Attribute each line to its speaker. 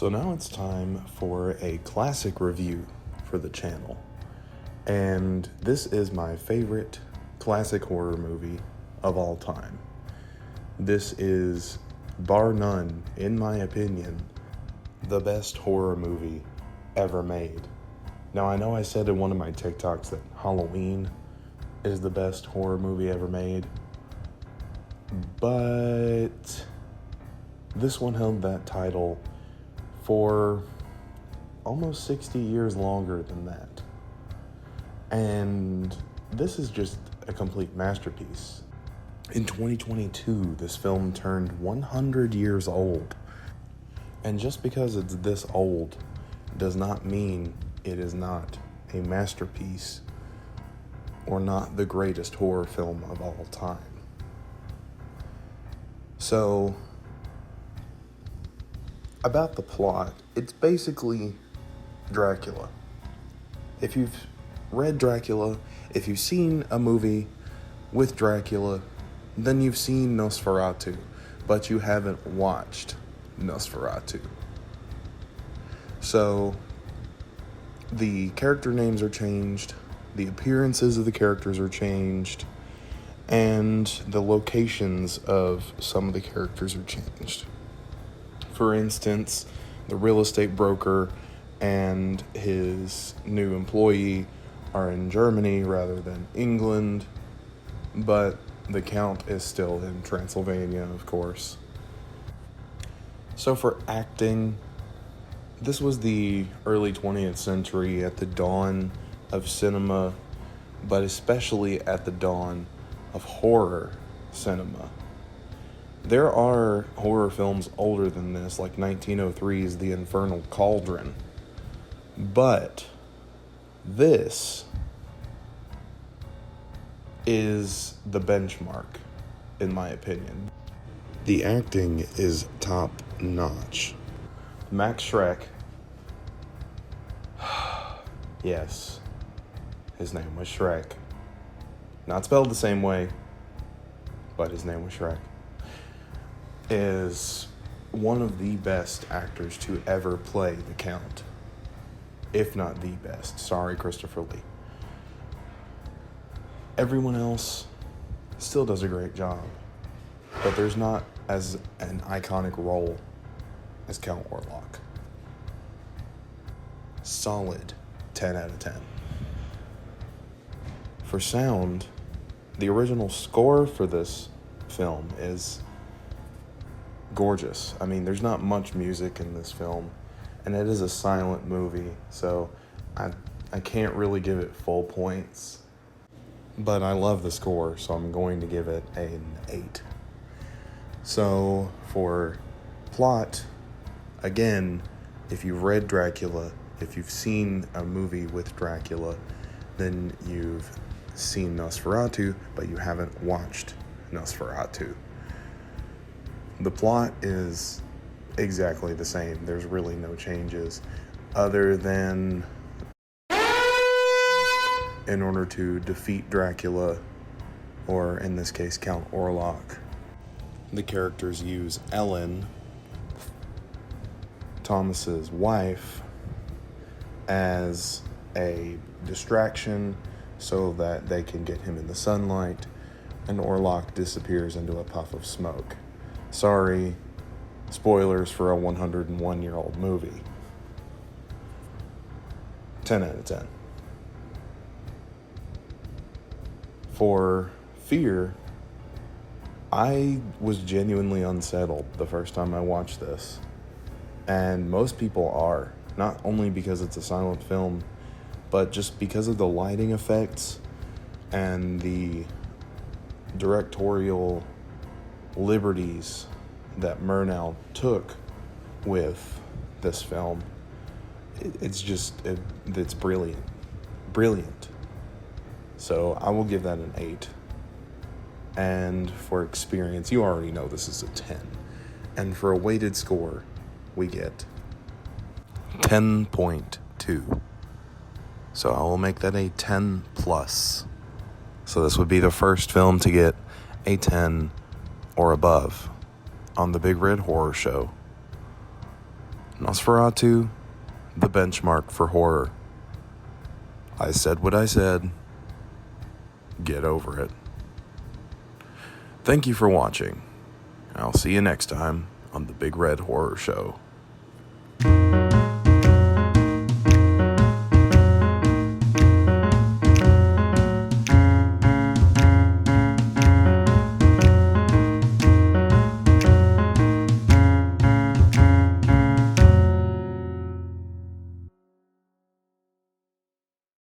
Speaker 1: So now it's time for a classic review for the channel. And this is my favorite classic horror movie of all time. This is, bar none, in my opinion, the best horror movie ever made. Now, I know I said in one of my TikToks that Halloween is the best horror movie ever made, but this one held that title for almost 60 years longer than that. And this is just a complete masterpiece. In 2022, this film turned 100 years old. And just because it's this old does not mean it is not a masterpiece or not the greatest horror film of all time. So, about the plot, it's basically Dracula. If you've read Dracula, if you've seen a movie with Dracula, then you've seen Nosferatu, but you haven't watched Nosferatu. So, the character names are changed, the appearances of the characters are changed, and the locations of some of the characters are changed. For instance, the real estate broker and his new employee are in Germany rather than England, but the Count is still in Transylvania, of course. So for acting, this was the early 20th century at the dawn of cinema, but especially at the dawn of horror cinema. There are horror films older than this, like 1903's The Infernal Cauldron. But this is the benchmark, in my opinion. The acting is top notch. Max Schreck. Yes, his name was Shrek. Not spelled the same way, but his name was Shrek. Is one of the best actors to ever play the Count, if not the best. Sorry, Christopher Lee. Everyone else still does a great job, but there's not as an iconic role as Count Orlok. Solid 10 out of 10. For sound, the original score for this film is gorgeous. I mean, there's not much music in this film, and it is a silent movie, so I can't really give it full points, but I love the score, so I'm going to give it an 8. So for plot, again, if you've read Dracula, if you've seen a movie with Dracula, then you've seen Nosferatu, but you haven't watched Nosferatu. The plot is exactly the same. There's really no changes other than in order to defeat Dracula, or in this case Count Orlok, the characters use Ellen, Thomas's wife, as a distraction so that they can get him in the sunlight, and Orlok disappears into a puff of smoke. Sorry, spoilers for a 101-year-old movie. 10 out of 10. For fear, I was genuinely unsettled the first time I watched this. And most people are, not only because it's a silent film, but just because of the lighting effects and the directorial liberties that Murnau took with this film. It's brilliant. So I will give that an 8. And for experience, you already know this is a 10. And for a weighted score, we get 10.2. So I will make that a 10 plus. So this would be the first film to get a 10 or above on the Big Red Horror Show. Nosferatu, the benchmark for horror. I said what I said. Get over it. Thank you for watching. I'll see you next time on the Big Red Horror Show.